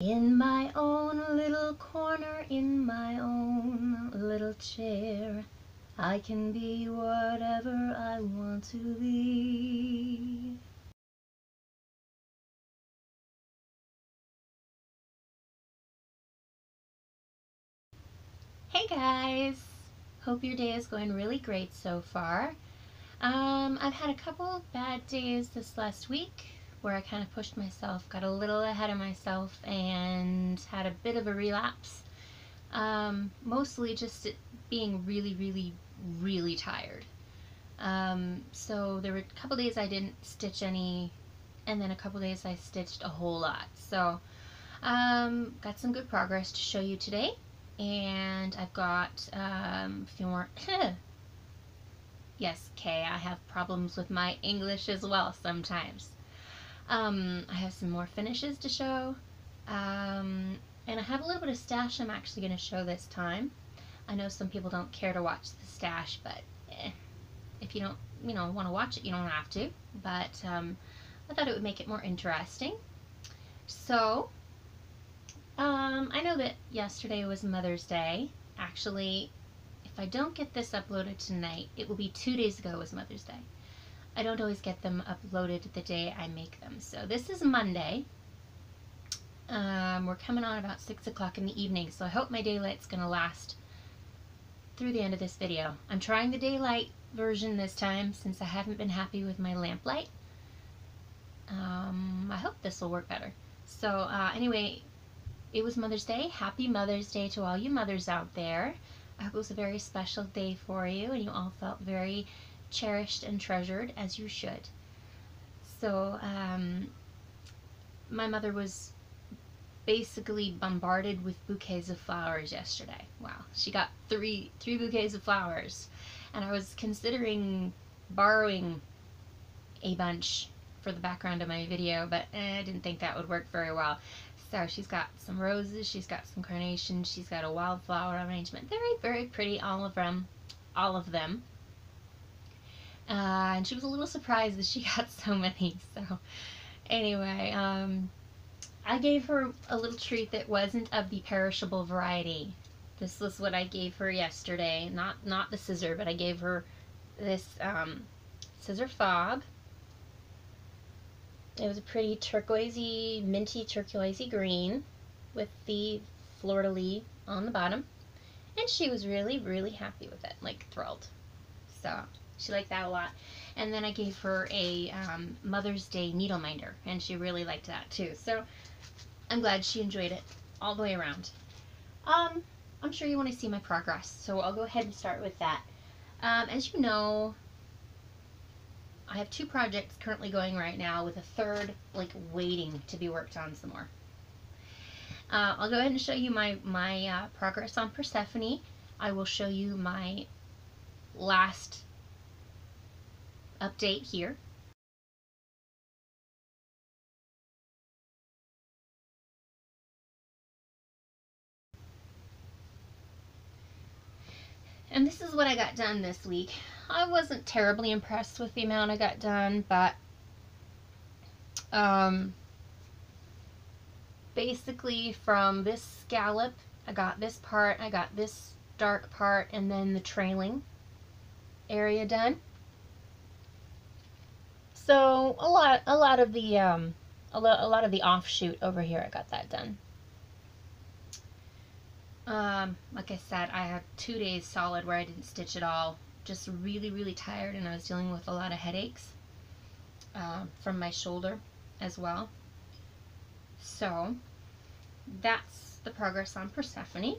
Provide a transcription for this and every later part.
In my own little corner, in my own little chair, I can be whatever I want to be. Hey guys! Hope your day is going really great so far. I've had a couple bad days this last week where I kind of pushed myself, got a little ahead of myself, and had a bit of a relapse. Mostly just being really tired. So there were a couple days I didn't stitch any, and then a couple days I stitched a whole lot. So got some good progress to show you today, and I've got a few more. Yes, Kay, I have problems with my English as well sometimes. I have some more finishes to show, and I have a little bit of stash I'm actually going to show this time. I know some people don't care to watch the stash, but if you don't, want to watch it, you don't have to. But I thought it would make it more interesting. So, I know that yesterday was Mother's Day. Actually, if I don't get this uploaded tonight, it will be 2 days ago was Mother's Day. I don't always get them uploaded the day I make them. So this is Monday. We're coming on about 6 o'clock in the evening, so I hope my daylight's going to last through the end of this video. I'm trying the daylight version this time since I haven't been happy with my lamp light. I hope this will work better. So anyway, it was Mother's Day. Happy Mother's Day to all you mothers out there. I hope it was a very special day for you and you all felt very cherished and treasured, as you should. So my mother was basically bombarded with bouquets of flowers yesterday. Wow, she got three bouquets of flowers, and I was considering borrowing a bunch for the background of my video, but I didn't think that would work very well. So she's got some roses, she's got some carnations, she's got a wildflower arrangement. Very pretty, all of them. And she was a little surprised that she got so many. So anyway, I gave her a little treat that wasn't of the perishable variety. This was what I gave her yesterday. Not the scissor, but I gave her this scissor fob. It was a pretty turquoisey, minty turquoisey green with the fleur-de-lis on the bottom. And she was really happy with it, like thrilled. So she liked that a lot. And then I gave her a Mother's Day needle minder, and she really liked that too. So I'm glad she enjoyed it all the way around. I'm sure you want to see my progress, so I'll go ahead and start with that. As you know, I have 2 projects currently going right now, with a third waiting to be worked on some more. I'll go ahead and show you my progress on Persephone. I will show you my last update here. And this is what I got done this week. I wasn't terribly impressed with the amount I got done, but basically from this scallop, I got this part, I got this dark part, and then the trailing area done. So a lot of the offshoot over here, I got that done. Like I said, I had 2 days solid where I didn't stitch at all. Just really tired, and I was dealing with a lot of headaches from my shoulder as well. So that's the progress on Persephone.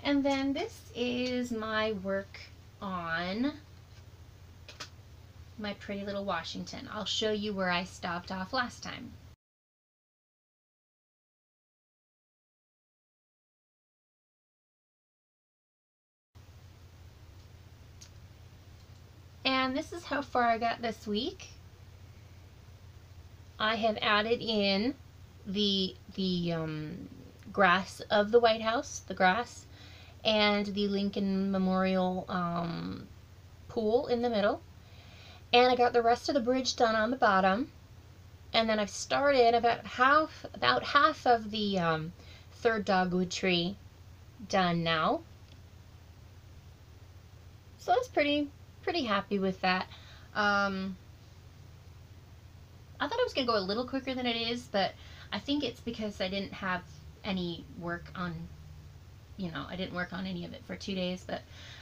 And then this is my work on my pretty little Washington. I'll show you where I stopped off last time. And this is how far I got this week. I have added in the grass of the White House, the grass, and the Lincoln Memorial pool in the middle. And I got the rest of the bridge done on the bottom. And then I've started about half of the third dogwood tree done now. So I was pretty happy with that. I thought I was going to go a little quicker than it is, but I think it's because I didn't have any work on, I didn't work on any of it for 2 days, but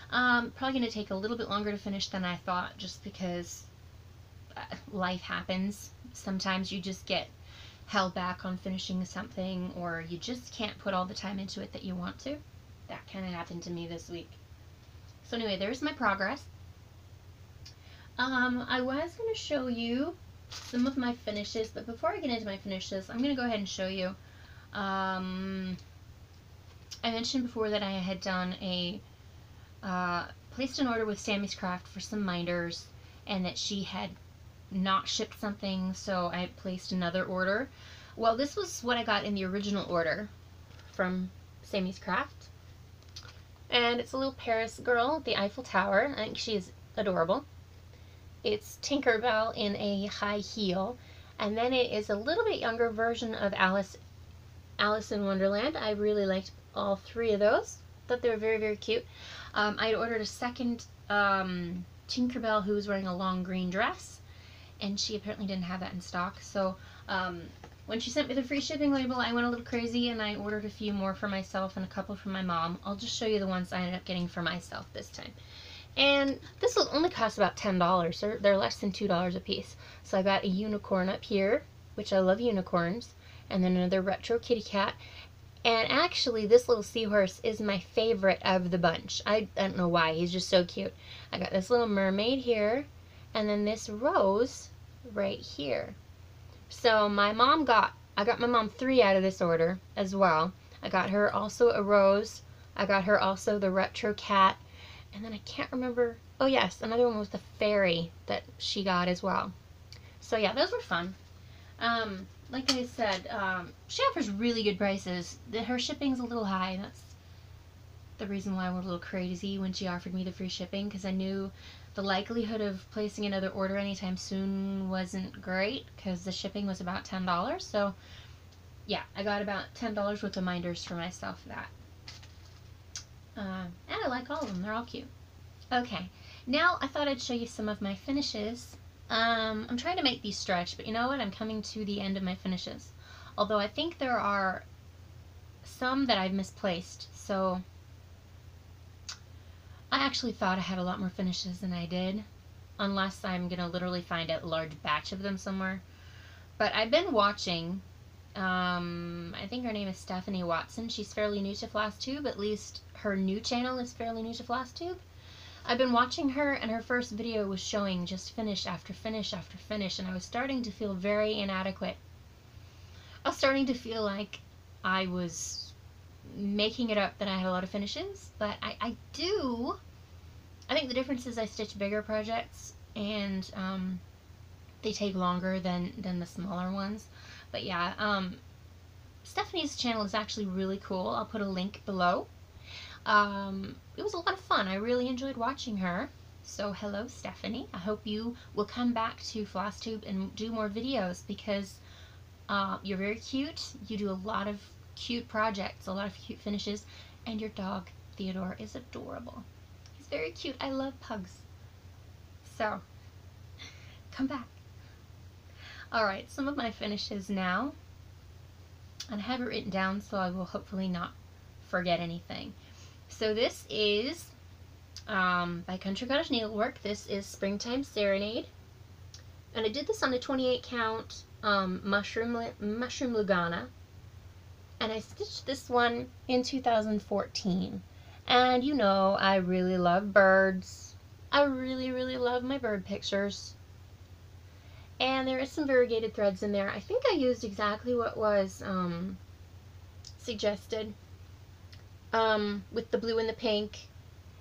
probably going to take a little bit longer to finish than I thought, just because life happens. Sometimes you just get held back on finishing something, or you just can't put all the time into it that you want to. That kind of happened to me this week. So anyway, there's my progress. I was going to show you some of my finishes, but before I get into my finishes, I'm going to go ahead and show you. I mentioned before that I had done placed an order with Sammy's Craft for some minders, and that she had not shipped something, so I placed another order. Well, this was what I got in the original order from Sammy's Craft. And it's a little Paris girl, the Eiffel Tower. I think she's adorable. It's Tinkerbell in a high heel. And then it is a little bit younger version of Alice in Wonderland. I really liked all three of those. Thought they were very, very cute. I had ordered a second Tinkerbell who was wearing a long green dress, and she apparently didn't have that in stock. So when she sent me the free shipping label, I went a little crazy and I ordered a few more for myself and a couple for my mom. I'll just show you the ones I ended up getting for myself this time. And this will only cost about $10. They're less than $2 a piece. So I got a unicorn up here, which I love unicorns, and then another retro kitty cat. And actually, this little seahorse is my favorite of the bunch. I don't know why. He's just so cute. I got this little mermaid here, and then this rose right here. So I got my mom 3 out of this order as well. I got her also a rose. I got her also the retro cat. And then I can't remember. Oh yes, another one was the fairy that she got as well. So yeah, those were fun. Like I said, she offers really good prices. Her shipping's a little high. That's the reason why I went a little crazy when she offered me the free shipping, because I knew the likelihood of placing another order anytime soon wasn't great, because the shipping was about $10. So yeah, I got about $10 worth of minders for myself for that. And I like all of them. They're all cute. Okay, now I thought I'd show you some of my finishes. I'm trying to make these stretch, but you know what? I'm coming to the end of my finishes. Although I think there are some that I've misplaced, so I actually thought I had a lot more finishes than I did, unless I'm going to literally find a large batch of them somewhere. But I've been watching, I think her name is Stephanie Watson. She's fairly new to FlossTube, at least her new channel is fairly new to FlossTube. I've been watching her, and her first video was showing just finish after finish after finish, and I was starting to feel very inadequate. I was starting to feel like I was making it up that I had a lot of finishes, but I do. I think the difference is I stitch bigger projects, and they take longer than the smaller ones. But yeah, Stephanie's channel is actually really cool. I'll put a link below. It was a lot of fun. I really enjoyed watching her. So hello, Stephanie. I hope you will come back to FlossTube and do more videos, because you're very cute. You do a lot of cute projects, a lot of cute finishes, and your dog, Theodore, is adorable. He's very cute. I love pugs. So, come back. Alright, some of my finishes now. And I have it written down, so I will hopefully not forget anything. So this is by Country Cottage Needlework. This is Springtime Serenade. And I did this on a 28 count mushroom Lugana. And I stitched this one in 2014. And you know, I really love birds. I really, really love my bird pictures. And there is some variegated threads in there. I think I used exactly what was suggested with the blue and the pink.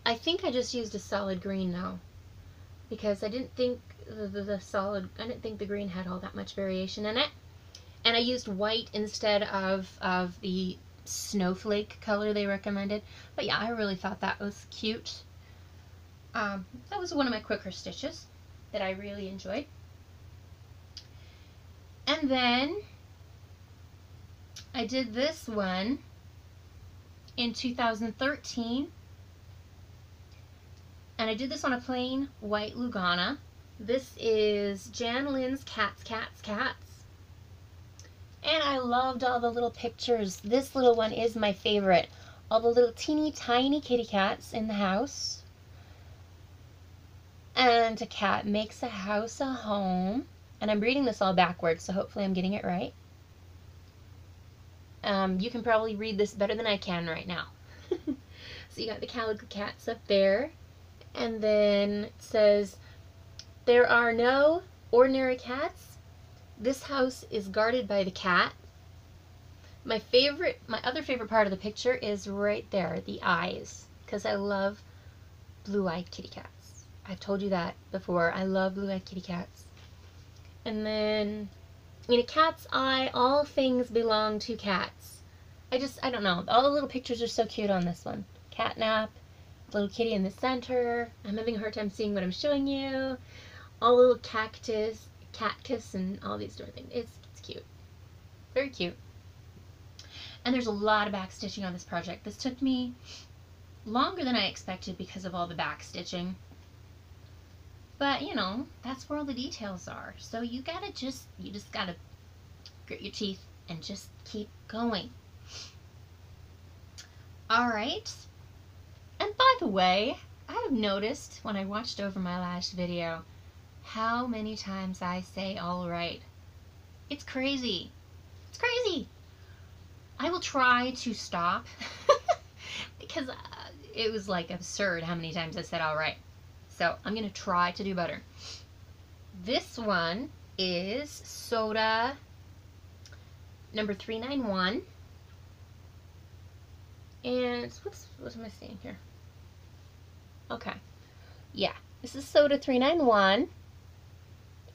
I think I just used a solid green now, because I didn't think I didn't think the green had all that much variation in it. And I used white instead of the snowflake color they recommended. But yeah, I really thought that was cute. That was one of my quicker stitches that I really enjoyed. And then I did this one in 2013, and I did this on a plain white Lugana. This is Jan Lynn's Cats, Cats, Cats. And I loved all the little pictures. This little one is my favorite. All the little teeny tiny kitty cats in the house. And a cat makes a house a home. And I'm reading this all backwards, so hopefully I'm getting it right. You can probably read this better than I can right now. So you got the calico cats up there. And then it says, there are no ordinary cats. This house is guarded by the cat. My other favorite part of the picture is right there, the eyes, because I love blue-eyed kitty cats. I've told you that before. I love blue-eyed kitty cats. And then, in a cat's eye, all things belong to cats. I don't know. All the little pictures are so cute on this one. Catnap, little kitty in the center. I'm having a hard time seeing what I'm showing you. All the little cactus, and all these different things. It's cute. Very cute. And there's a lot of back stitching on this project. This took me longer than I expected because of all the back stitching. But, you know, that's where all the details are. So you just gotta grit your teeth and just keep going. Alright. And by the way, I have noticed when I watched over my last video how many times I say alright. It's crazy. It's crazy. I will try to stop because it was like absurd how many times I said alright. So I'm going to try to do better. This one is Soda number 391. And what am I saying here? Okay. Yeah, this is Soda 391.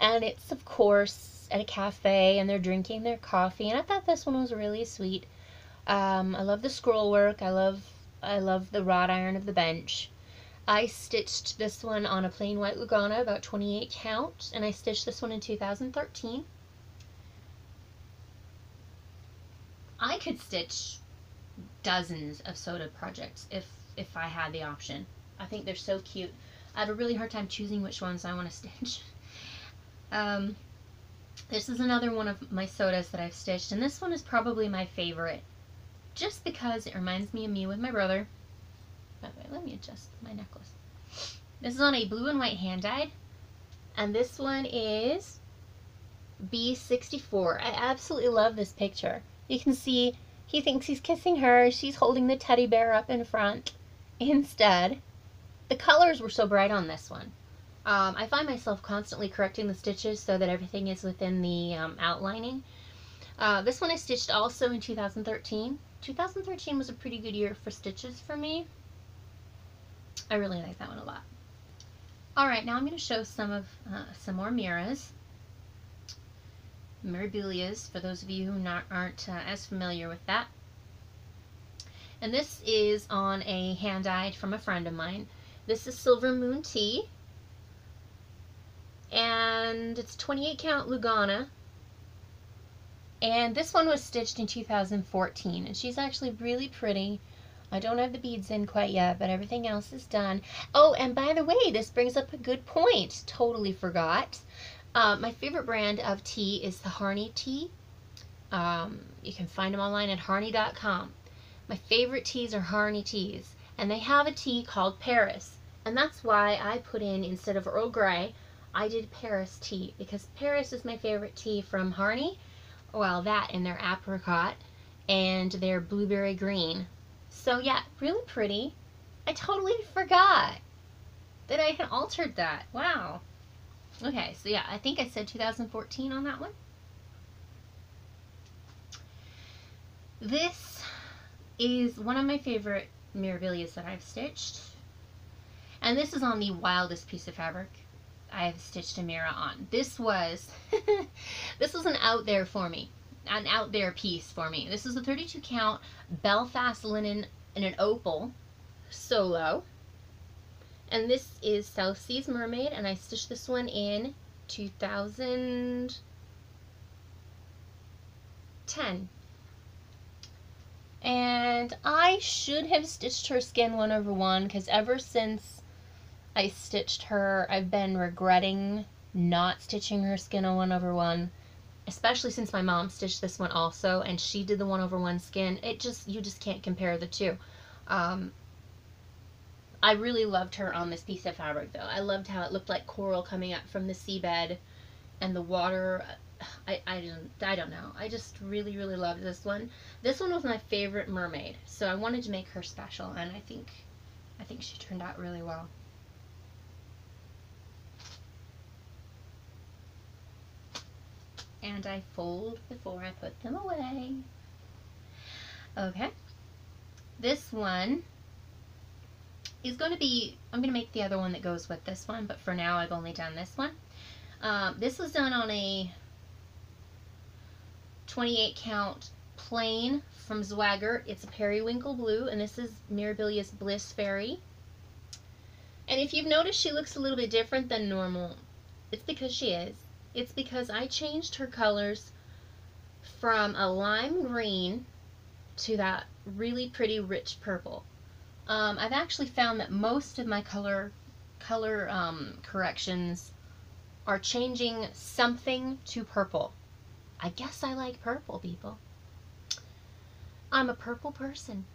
And it's, of course, at a cafe, and they're drinking their coffee. And I thought this one was really sweet. I love the scroll work. I love the wrought iron of the bench. I stitched this one on a plain white Lugana, about 28 count, and I stitched this one in 2013. I could stitch dozens of Soda projects if I had the option. I think they're so cute. I have a really hard time choosing which ones I want to stitch. This is another one of my Sodas that I've stitched, and this one is probably my favorite, just because it reminds me of me with my brother. By the way, let me adjust my necklace. This is on a blue and white hand dyed, and this one is B64. I absolutely love this picture. You can see he thinks he's kissing her. She's holding the teddy bear up in front. Instead, the colors were so bright on this one. I find myself constantly correcting the stitches so that everything is within the outlining. This one I stitched also in 2013. 2013 was a pretty good year for stitches for me. I really like that one a lot. Alright, now I'm going to show some more Miras. Mirabilias, for those of you who aren't as familiar with that. And this is on a hand dyed from a friend of mine. This is Silver Moon Tea. And it's 28 count Lugana. And this one was stitched in 2014, and she's actually really pretty. I don't have the beads in quite yet, but everything else is done. Oh, and by the way, this brings up a good point. Totally forgot. My favorite brand of tea is the Harney tea. You can find them online at harney.com. My favorite teas are Harney teas, and they have a tea called Paris. And that's why I put in, instead of Earl Grey, I did Paris tea, because Paris is my favorite tea from Harney. Well, that and their apricot and their blueberry green. So yeah, really pretty. I totally forgot that I had altered that. Wow. Okay, so yeah, I think I said 2014 on that one. This is one of my favorite Mirabilias that I've stitched. And this is on the wildest piece of fabric I have stitched a Mira on. This was this was an out there piece for me. This is a 32 count Belfast linen in an opal solo. And this is South Seas Mermaid, and I stitched this one in 2000. 10. And I should have stitched her skin 1/1 because ever since I stitched her, I've been regretting not stitching her skin a 1/1, especially since my mom stitched this one also, and she did the 1/1 skin. You just can't compare the two. I really loved her on this piece of fabric, though. I loved how it looked like coral coming up from the seabed, and the water. I don't know. I just really, really loved this one. This one was my favorite mermaid, so I wanted to make her special, and I think she turned out really well. And I fold before I put them away. Okay. This one is going to be, I'm going to make the other one that goes with this one, but for now I've only done this one. This was done on a 28 count plain from Zwagger. It's a periwinkle blue, and this is Mirabilia's Bliss Fairy. And if you've noticed, she looks a little bit different than normal. It's because she is. It's because I changed her colors from a lime green to that really pretty rich purple. I've actually found that most of my color corrections are changing something to purple. I guess I like purple, people. I'm a purple person.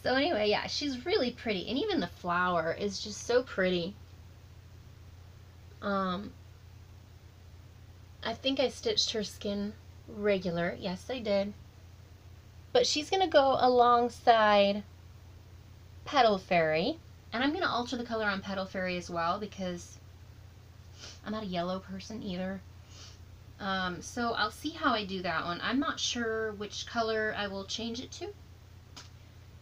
So anyway, yeah, she's really pretty, and even the flower is just so pretty. I think I stitched her skin regular. Yes, I did. But she's going to go alongside Petal Fairy. And I'm going to alter the color on Petal Fairy as well because I'm not a yellow person either. So I'll see how I do that one. I'm not sure which color I will change it to,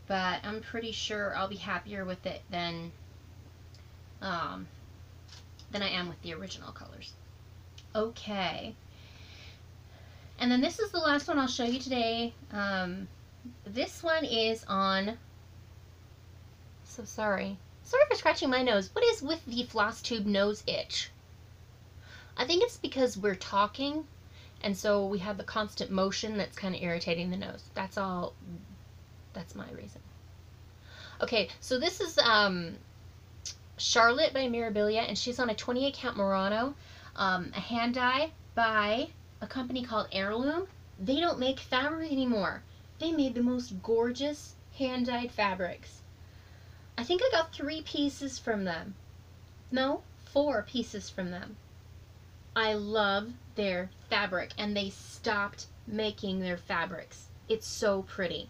but I'm pretty sure I'll be happier with it than I am with the original colors. Okay. And then this is the last one I'll show you today. This one is on, so sorry for scratching my nose. What is with the FlossTube nose itch? I think it's because we're talking, and so we have the constant motion that's kind of irritating the nose. That's all. That's my reason. Okay, so this is Charlotte by Mirabilia, and she's on a 28 count Murano, a hand dye by a company called Heirloom. They don't make fabric anymore. They made the most gorgeous hand-dyed fabrics. I think I got 3 pieces from them. No, 4 pieces from them. I love their fabric, and they stopped making their fabrics. It's so pretty.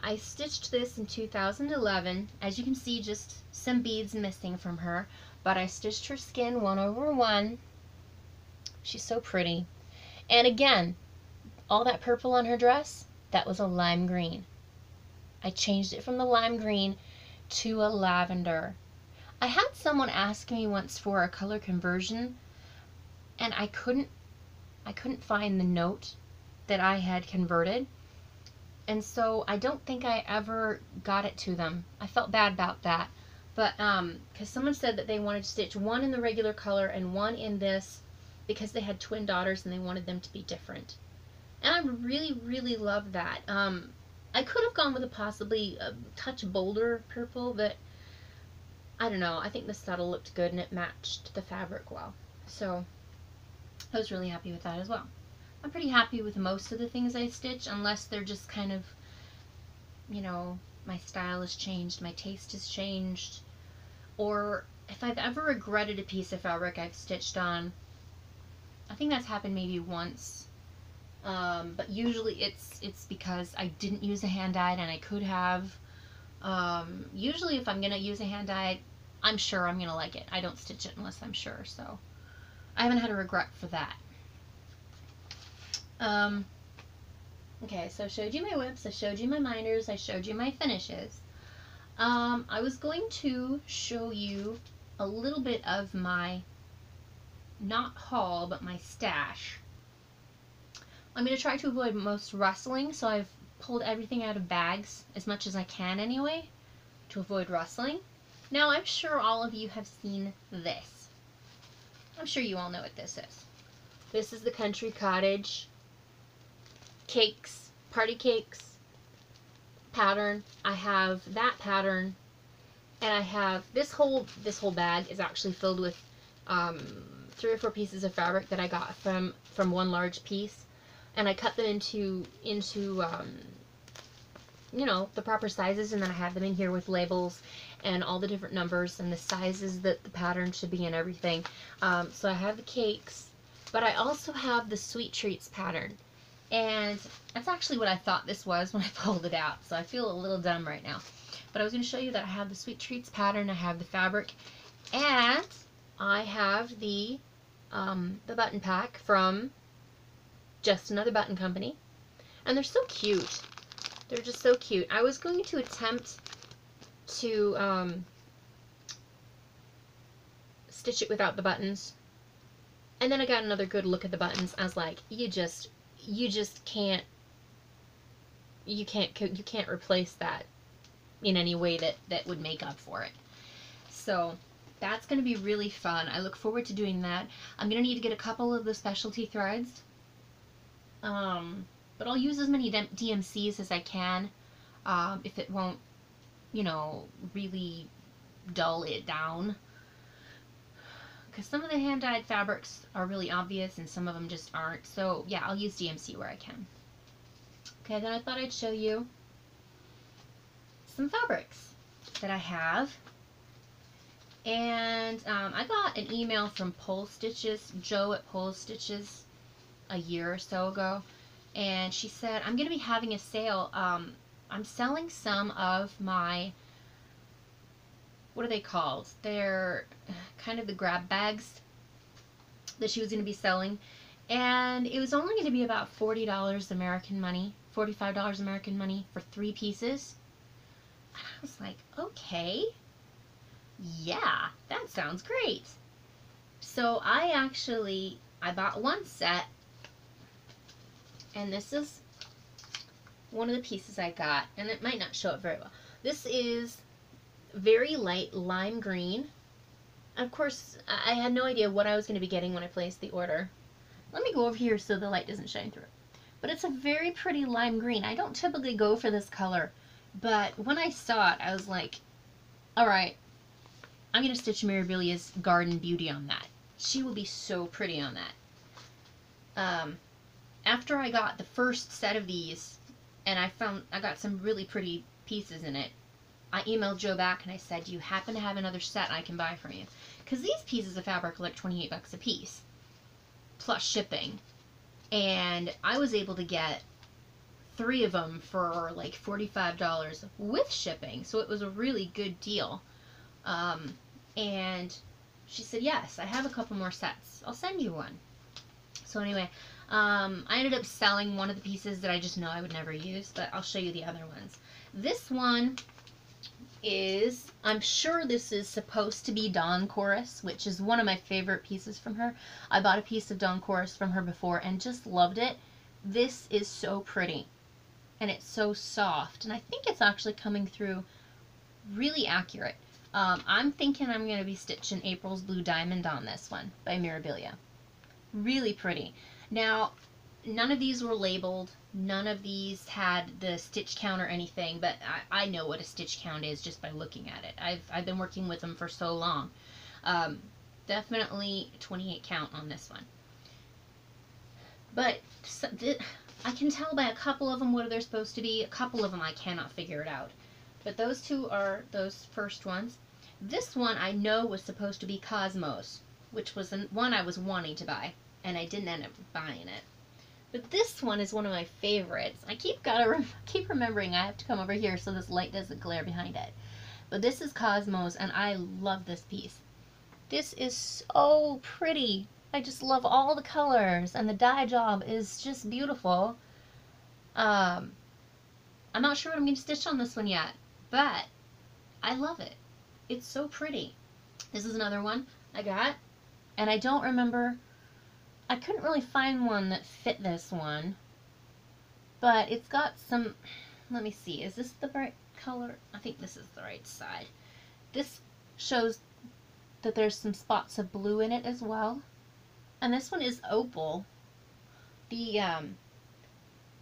I stitched this in 2011. As you can see, just some beads missing from her, but I stitched her skin 1/1. She's so pretty. And again, all that purple on her dress, that was a lime green. I changed it from the lime green to a lavender. I had someone ask me once for a color conversion, and I couldn't find the note that I had converted, and so I don't think I ever got it to them. I felt bad about that, but because someone said that they wanted to stitch one in the regular color and one in this because they had twin daughters and they wanted them to be different, and I really, really love that. I could have gone with a possibly a touch bolder purple, but I don't know. I think the subtle looked good and it matched the fabric well, so I was really happy with that as well. I'm pretty happy with most of the things I stitch, unless they're just kind of, you know, my style has changed, my taste has changed, or if I've ever regretted a piece of fabric I've stitched on. I think that's happened maybe once, but usually it's because I didn't use a hand dyed and I could have. Usually if I'm going to use a hand dyed, I'm sure I'm going to like it. I don't stitch it unless I'm sure, so I haven't had a regret for that. Okay, so I showed you my whips, I showed you my minders, I showed you my finishes. I was going to show you a little bit of my, not haul, but my stash. I'm going to try to avoid most rustling, so I've pulled everything out of bags, as much as I can anyway, to avoid rustling. Now, I'm sure all of you have seen this. I'm sure you all know what this is. This is the Country Cottage cakes, party cakes pattern. I have that pattern, and I have this whole bag is actually filled with 3 or 4 pieces of fabric that I got from one large piece, and I cut them into you know, the proper sizes, and then I have them in here with labels and all the different numbers and the sizes that the pattern should be and everything. So I have the cakes, but I also have the sweet treats pattern, and that's actually what I thought this was when I pulled it out, so I feel a little dumb right now. But I was going to show you that I have the sweet treats pattern, I have the fabric, and I have the button pack from Just Another Button Company, and they're so cute. They're just so cute. I was going to attempt to stitch it without the buttons, and then I got another good look at the buttons. I was like, you just can't replace that in any way that would make up for it. So that's going to be really fun. I look forward to doing that. I'm going to need to get a couple of the specialty threads. But I'll use as many DMCs as I can, if it won't, you know, really dull it down. Because some of the hand-dyed fabrics are really obvious and some of them just aren't. So yeah, I'll use DMC where I can. Okay, then I thought I'd show you some fabrics that I have. And I got an email from Pole Stitches, Joe at Pole Stitches, a year or so ago. And she said, I'm going to be having a sale. I'm selling some of my, what are they called? They're kind of the grab bags that she was going to be selling. And it was only going to be about $40 American money, $45 American money for 3 pieces. And I was like, okay, yeah, that sounds great. So I bought one set. And this is one of the pieces I got, and it might not show up very well. This is very light lime green. Of course, I had no idea what I was going to be getting when I placed the order. Let me go over here so the light doesn't shine through. But it's a very pretty lime green. I don't typically go for this color, but when I saw it, I was like, alright, I'm going to stitch Mirabilia's Garden Beauty on that. She will be so pretty on that. After I got the first set of these, and I got some really pretty pieces in it, I emailed Joe back and I said, do you happen to have another set I can buy from you? Because these pieces of fabric are like 28 bucks a piece, plus shipping. And I was able to get 3 of them for like $45 with shipping, so it was a really good deal. And she said, yes, I have a couple more sets. I'll send you one. So anyway, I ended up selling one of the pieces that I just know I would never use, but I'll show you the other ones. This one is, I'm sure this is supposed to be Dawn Chorus, which is one of my favorite pieces from her. I bought a piece of Dawn Chorus from her before and just loved it. This is so pretty, and it's so soft, and I think it's actually coming through really accurate. I'm thinking I'm going to be stitching April's Blue Diamond on this one by Mirabilia. Really pretty. Now, none of these were labeled. None of these had the stitch count or anything, but I know what a stitch count is just by looking at it. I've been working with them for so long. Definitely 28 count on this one. But I can tell by a couple of them what they're supposed to be. A couple of them I cannot figure it out. But those two are those first ones. This one I know was supposed to be Cosmos, which was the one I was wanting to buy, and I didn't end up buying it. But this one is one of my favorites. I keep remembering I have to come over here so this light doesn't glare behind it. But this is Cosmos, and I love this piece. This is so pretty. I just love all the colors, and the dye job is just beautiful. I'm not sure what I'm going to stitch on this one yet, but I love it. It's so pretty. This is another one I got, and I don't remember, I couldn't really find one that fit this one, but it's got some, let me see, is this the right color? I think this is the right side. This shows that there's some spots of blue in it as well, and this one is opal. The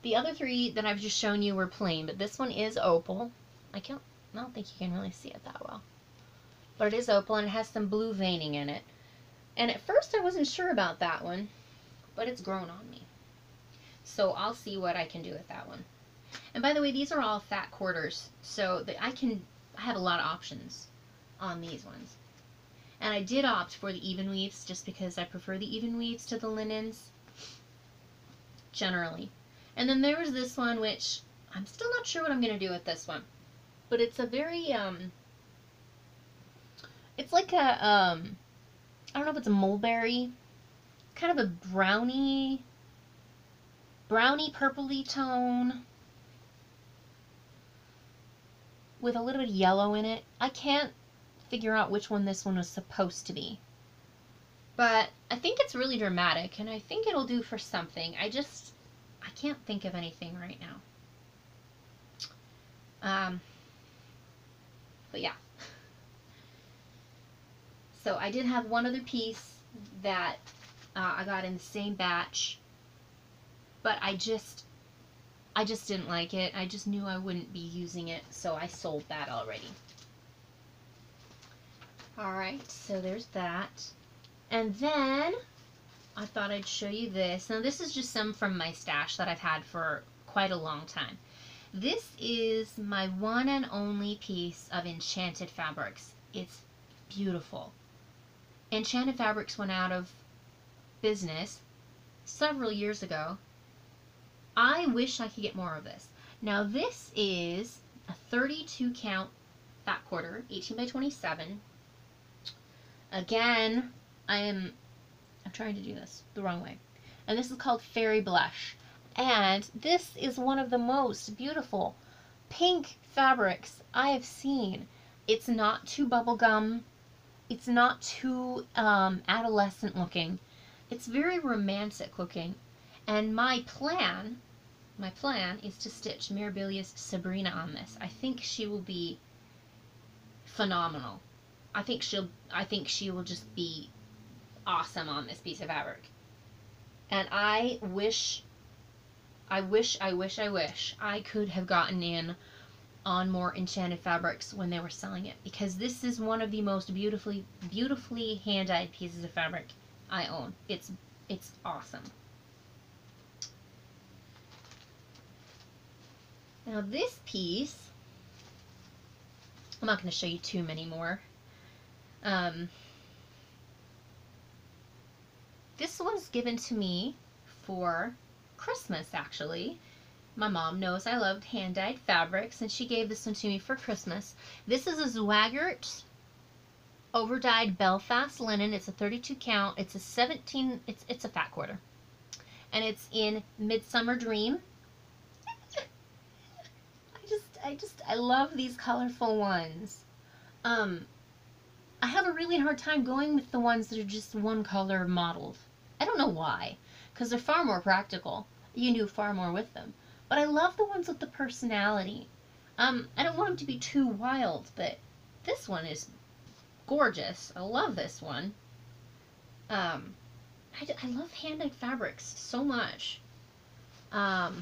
The other three that I've just shown you were plain, but this one is opal. I don't think you can really see it that well. But it is opal, and it has some blue veining in it. And at first I wasn't sure about that one, but it's grown on me. So I'll see what I can do with that one. And by the way, these are all fat quarters, so that I have a lot of options on these ones. And I did opt for the even weaves just because I prefer the even weaves to the linens generally. And then there was this one, which I'm still not sure what I'm going to do with this one. But it's a very, it's like a, I don't know if it's a mulberry, kind of a brownie purpley tone with a little bit of yellow in it. I can't figure out which one this one was supposed to be. But I think it's really dramatic, and I think it'll do for something. I can't think of anything right now. But yeah. So I did have one other piece that I got in the same batch, but I just didn't like it. I just knew I wouldn't be using it, so I sold that already. Alright, so there's that. And then I thought I'd show you this. Now this is just some from my stash that I've had for quite a long time. This is my one and only piece of Enchanted Fabrics. It's beautiful. Enchanted Fabrics went out of business several years ago. I wish I could get more of this. Now this is a 32 count fat quarter, 18 by 27. Again, I'm trying to do this the wrong way. And this is called Fairy Blush. And this is one of the most beautiful pink fabrics I have seen. It's not too bubblegum. It's not too adolescent looking. It's very romantic looking. And my plan is to stitch Mirabilia's Sabrina on this. I think she will be phenomenal. I think she will just be awesome on this piece of fabric. And I wish I could have gotten in on more Enchanted Fabrics when they were selling it, because this is one of the most beautifully hand-dyed pieces of fabric I own. It's awesome. Now this piece, I'm not going to show you too many more. This was given to me for Christmas, actually. My mom knows I loved hand-dyed fabrics, and she gave this one to me for Christmas. This is a Zwaggart over-dyed Belfast linen. It's a 32 count. It's a 17, it's a fat quarter. And it's in Midsummer Dream. I love these colorful ones. I have a really hard time going with the ones that are just one color modeled. I don't know why, because they're far more practical. You can do far more with them. But I love the ones with the personality. I don't want them to be too wild, but this one is gorgeous. I love this one. I love hand-dyed fabrics so much. I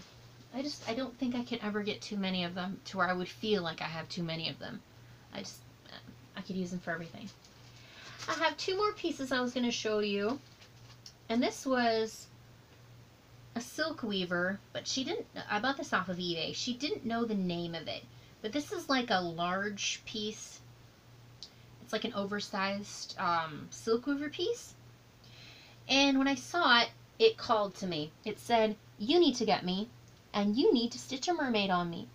don't think I can ever get too many of them to where I would feel like I have too many of them. I could use them for everything. I have two more pieces I was going to show you. And this was a silk weaver, but she didn't, I bought this off of eBay. She didn't know the name of it. But this is like a large piece. It's like an oversized silk weaver piece. And when I saw it, it called to me. It said, "You need to get me, and you need to stitch a mermaid on me."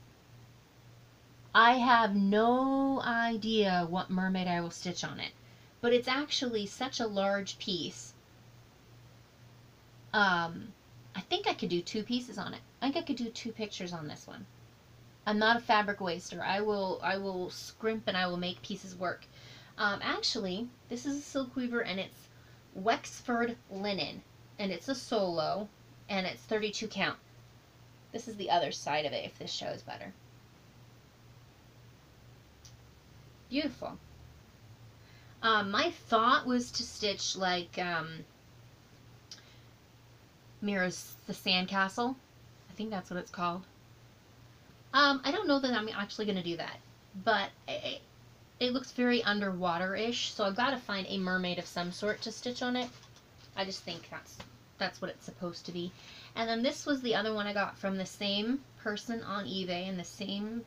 I have no idea what mermaid I will stitch on it, but it's actually such a large piece. I think I could do 2 pieces on it. I think I could do 2 pictures on this one. I'm not a fabric waster. I will scrimp and I will make pieces work. Actually, this is a silk weaver, and it's Wexford linen, and it's a solo, and it's 32 count. This is the other side of it, if this shows better. Beautiful. My thought was to stitch like Mira's The Sandcastle. I think that's what it's called. I don't know that I'm actually going to do that, but it looks very underwater-ish, so I've got to find a mermaid of some sort to stitch on it. I just think that's what it's supposed to be. And then this was the other one I got from the same person on eBay, and the same,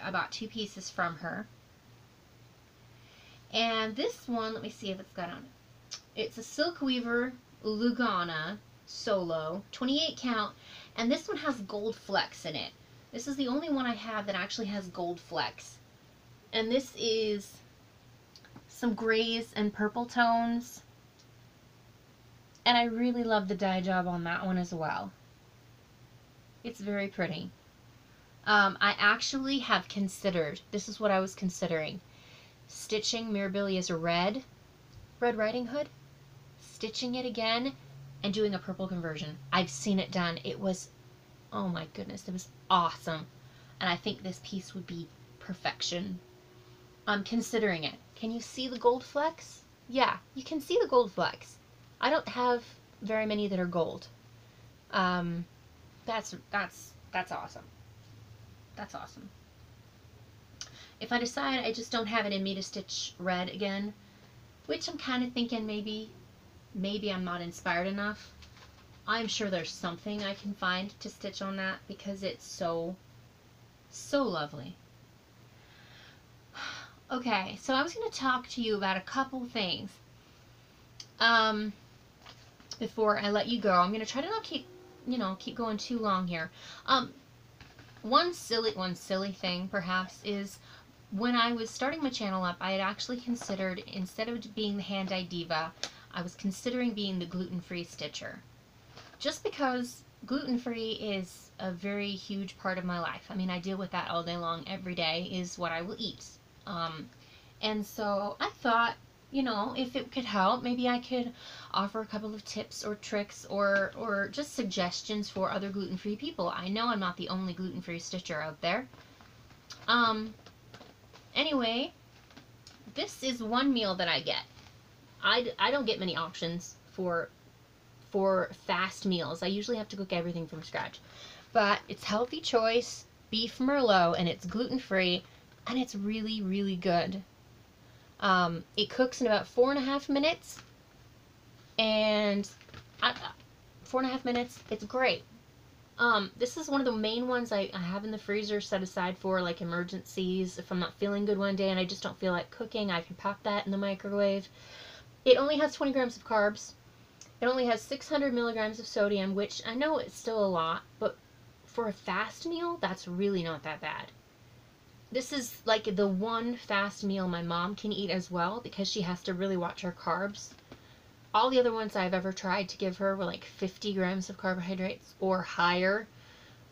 I bought 2 pieces from her. And this one, let me see if it's got on it. It's a Silk Weaver Lugana Solo, 28 count, and this one has gold flecks in it. This is the only one I have that actually has gold flecks. And this is some grays and purple tones. And I really love the dye job on that one as well. It's very pretty. I actually have considered, this is what I was considering, stitching Mirabilia's Red Riding Hood, stitching it again, and doing a purple conversion. I've seen it done. It was, oh my goodness, it was awesome. And I think this piece would be perfection. I'm considering it. Can you see the gold flecks? Yeah, you can see the gold flecks. I don't have very many that are gold. That's awesome. That's awesome. If I decide I just don't have it in me to stitch red again, which I'm kind of thinking maybe I'm not inspired enough, I'm sure there's something I can find to stitch on that because it's so lovely. Okay, so I was going to talk to you about a couple things before I let you go. I'm going to try to not keep going too long here. One silly thing perhaps is when I was starting my channel up, I had actually considered, instead of being the HandDyedDiva, I was considering being the gluten-free stitcher. Just because gluten-free is a very huge part of my life. I mean, I deal with that all day long. Every day is what I will eat. And so I thought, if it could help, maybe I could offer a couple of tips or tricks or just suggestions for other gluten-free people. I know I'm not the only gluten-free stitcher out there. Anyway, this is one meal that I get. I don't get many options for fast meals. I usually have to cook everything from scratch. But it's Healthy Choice Beef Merlot, and it's gluten-free, and it's really, really good. It cooks in about 4.5 minutes, and 4.5 minutes, it's great. This is one of the main ones I have in the freezer set aside for like emergencies. If I'm not feeling good one day and I just don't feel like cooking, I can pop that in the microwave. It only has 20 grams of carbs. It only has 600 milligrams of sodium, which I know it's still a lot, but for a fast meal, that's really not that bad. This is like the one fast meal my mom can eat as well because she has to really watch her carbs. All the other ones I've ever tried to give her were like 50 grams of carbohydrates or higher.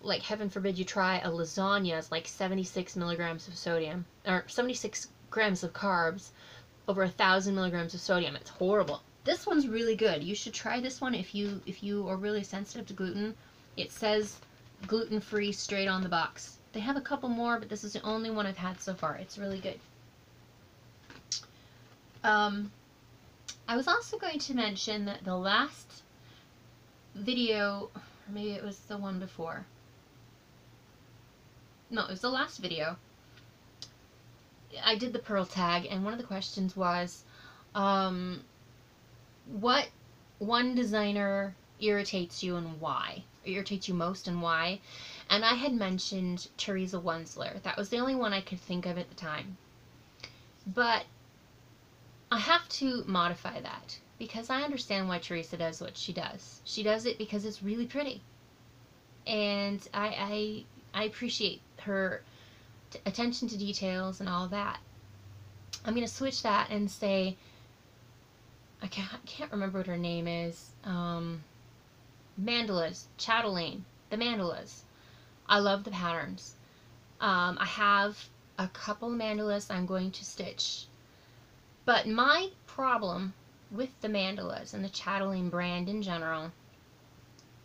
Like, heaven forbid you try a lasagna, it's like 76 milligrams of sodium, or 76 grams of carbs over 1,000 milligrams of sodium. It's horrible. This one's really good. You should try this one if you are really sensitive to gluten. It says gluten-free straight on the box. They have a couple more, but this is the only one I've had so far. It's really good. I was also going to mention that the last video, or maybe it was the one before. No, it was the last video. I did the purl tag, and one of the questions was, what one designer irritates you and why? Irritates you most and why? And I had mentioned Teresa Wensler. That was the only one I could think of at the time. But I have to modify that because I understand why Teresa does what she does. She does it because it's really pretty. And I appreciate her attention to details and all of that. I'm going to switch that and say, I can't remember what her name is. Mandalas, chatelaine, the mandalas. I love the patterns. I have a couple of mandalas I'm going to stitch. But my problem with the mandalas and the chatelaine brand in general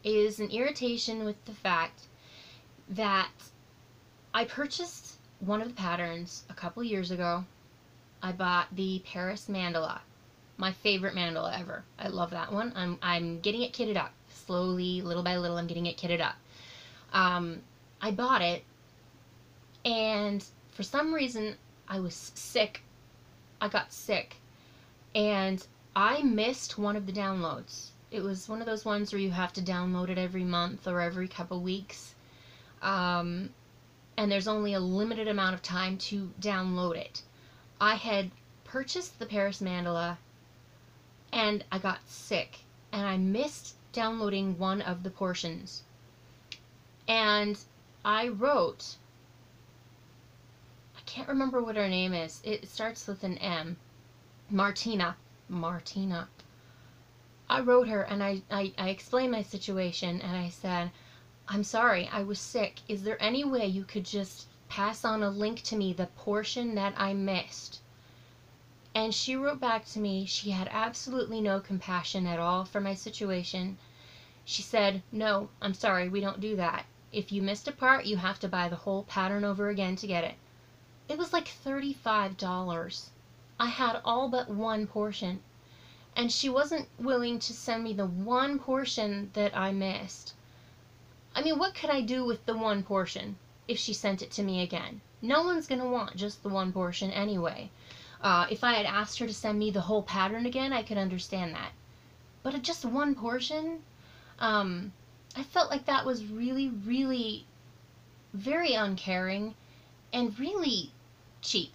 is an irritation with the fact that I purchased one of the patterns a couple years ago. I bought the Paris mandala, my favorite mandala ever. I love that one. I'm getting it kitted up slowly, little by little. I'm getting it kitted up. I bought it, and for some reason I was sick. I got sick, and I missed one of the downloads. It was one of those ones where you have to download it every month or every couple weeks. And there's only a limited amount of time to download it. I had purchased the Paris Mandala, and I got sick, and I missed downloading one of the portions. And I wrote, I can't remember what her name is. It starts with an M. Martina. I wrote her, and I explained my situation, and I said, I'm sorry, I was sick. Is there any way you could just pass on a link to me, the portion that I missed? And she wrote back to me. She had absolutely no compassion at all for my situation. She said, no, I'm sorry, we don't do that. If you missed a part, you have to buy the whole pattern over again to get it. It was like $35. I had all but one portion, and she wasn't willing to send me the one portion that I missed. I mean, what could I do with the one portion if she sent it to me again? No one's gonna want just the one portion anyway. If I had asked her to send me the whole pattern again, I could understand that. But just one portion? I felt like that was really, really very uncaring and really cheap.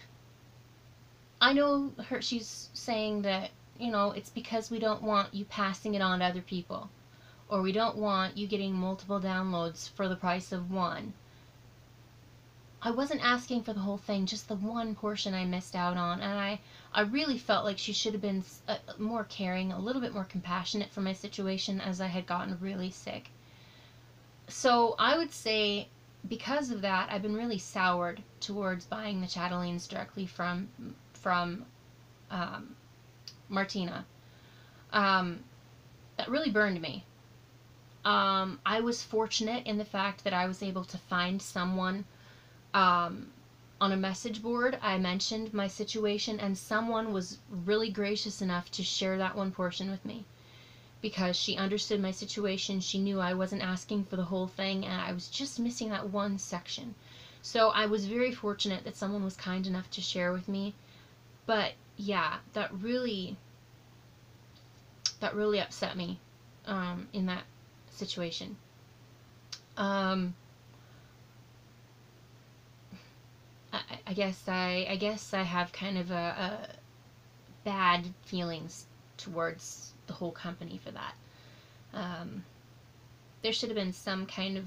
I know she's saying that, you know, it's because we don't want you passing it on to other people, or we don't want you getting multiple downloads for the price of one. I wasn't asking for the whole thing, just the one portion I missed out on, and I really felt like she should have been more caring, a little bit more compassionate for my situation, as I had gotten really sick. So I would say, because of that, I've been really soured towards buying the chatelaines directly from Martina. That really burned me. I was fortunate in the fact that I was able to find someone on a message board. I mentioned my situation, and someone was really gracious enough to share that one portion with me, because she understood my situation. She knew I wasn't asking for the whole thing, and I was just missing that one section. So I was very fortunate that someone was kind enough to share with me. But yeah, that really upset me in that situation. I guess I have kind of a bad feelings towards the whole company for that. There should have been some kind of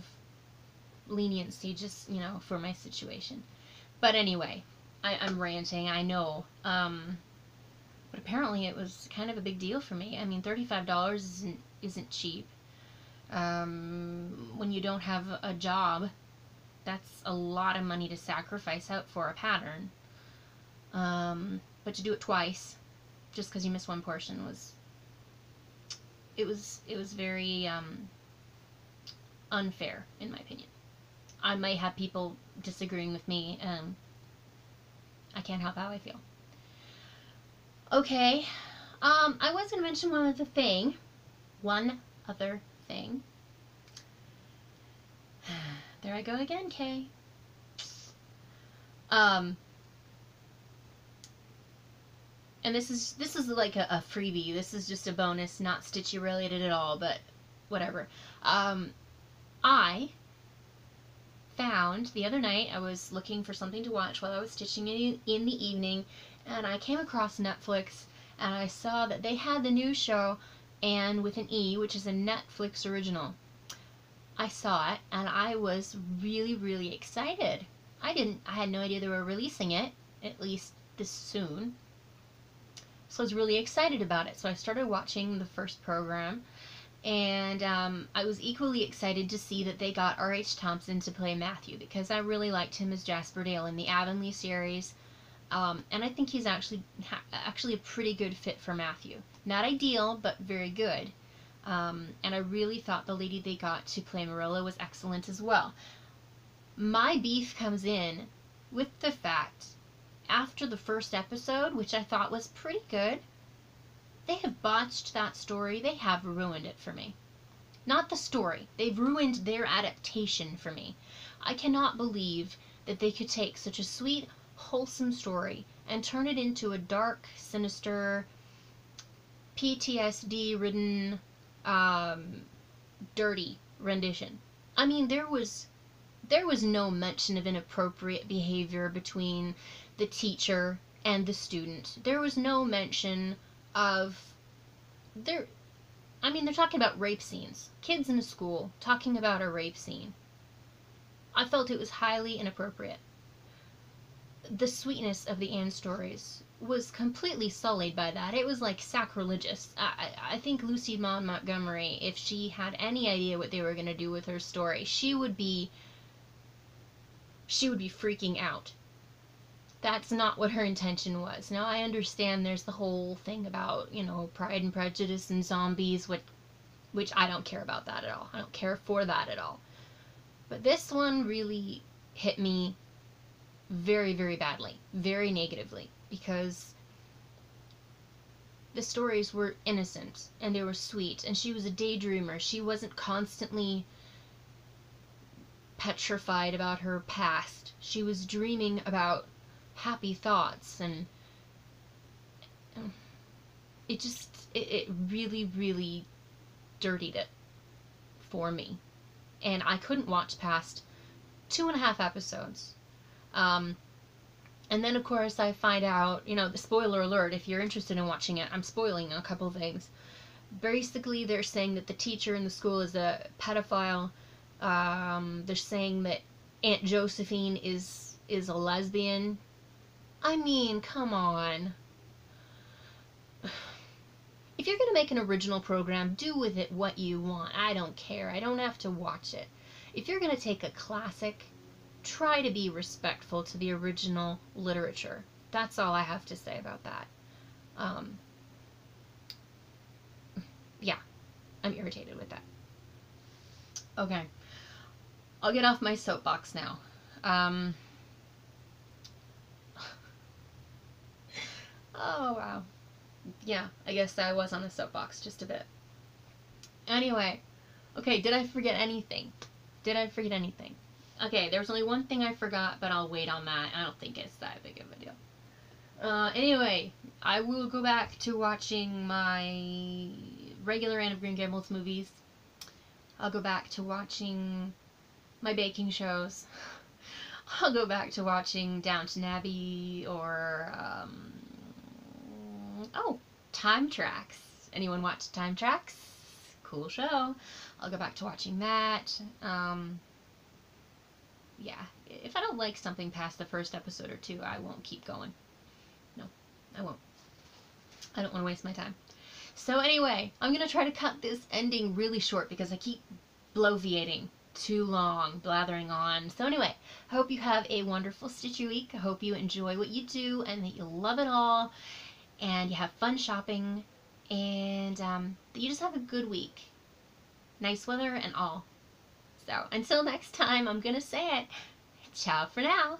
leniency, just, you know, for my situation. But anyway, I'm ranting, I know. But apparently it was kind of a big deal for me. I mean, $35 isn't cheap. When you don't have a job, that's a lot of money to sacrifice out for a pattern. But to do it twice, just because you missed one portion, was very unfair, in my opinion. I might have people disagreeing with me, and I can't help how I feel. Okay, I was going to mention one other thing. There I go again, Kay. And this is like a freebie. This is just a bonus, not Stitchy related at all, but whatever. I found the other night, I was looking for something to watch while I was stitching in the evening, and I came across Netflix, and I saw that they had the new show, Anne with an E, which is a Netflix original. I saw it, and I was really, really excited. I had no idea they were releasing it, at least this soon. So I was really excited about it. So I started watching the first program, and I was equally excited to see that they got R.H. Thompson to play Matthew, because I really liked him as Jasper Dale in the Avonlea series. And I think he's actually a pretty good fit for Matthew. Not ideal, but very good. And I really thought the lady they got to play Marilla was excellent as well. My beef comes in with the fact, after the first episode, which I thought was pretty good, they have botched that story. They have ruined it for me. Not the story. They've ruined their adaptation for me. I cannot believe that they could take such a sweet, wholesome story and turn it into a dark, sinister, PTSD-ridden, dirty rendition. I mean, there was no mention of inappropriate behavior between the teacher and the student. There was no mention of they're talking about rape scenes. Kids in a school talking about a rape scene. I felt it was highly inappropriate. The sweetness of the Anne stories was completely sullied by that. It was like sacrilegious. I think Lucy Maud Montgomery, if she had any idea what they were going to do with her story, she would be freaking out. That's not what her intention was. Now, I understand there's the whole thing about, Pride and Prejudice and zombies, which I don't care about that at all. I don't care for that at all. But this one really hit me very, very badly, very negatively, because the stories were innocent and they were sweet, and she was a daydreamer. She wasn't constantly petrified about her past. She was dreaming about happy thoughts, and it really, really dirtied it for me. And I couldn't watch past 2.5 episodes. And then, of course, I find out, the spoiler alert, if you're interested in watching it, I'm spoiling a couple things. Basically, they're saying that the teacher in the school is a pedophile. They're saying that Aunt Josephine is a lesbian. I mean, come on. If you're going to make an original program, do with it what you want. I don't care. I don't have to watch it. If you're going to take a classic, try to be respectful to the original literature. That's all I have to say about that. Yeah, I'm irritated with that. Okay, I'll get off my soapbox now. Oh, wow. Yeah, I guess I was on a soapbox just a bit. Anyway, okay, did I forget anything? Okay, there was only one thing I forgot, but I'll wait on that. I don't think it's that big of a deal. Anyway, I will go back to watching my regular Anne of Green Gables movies. I'll go back to watching my baking shows. I'll go back to watching Downton Abbey or, Time Tracks. Anyone watch Time Tracks? Cool show. I'll go back to watching that. Yeah, if I don't like something past the first episode or two, I won't keep going. No, I won't. I don't want to waste my time. So anyway, I'm going to try to cut this ending really short because I keep bloviating too long, blathering on. So anyway, I hope you have a wonderful Stitchy week. I hope you enjoy what you do and that you love it all and you have fun shopping and that you just have a good week. Nice weather and all. So until next time, I'm going to say it. Ciao for now.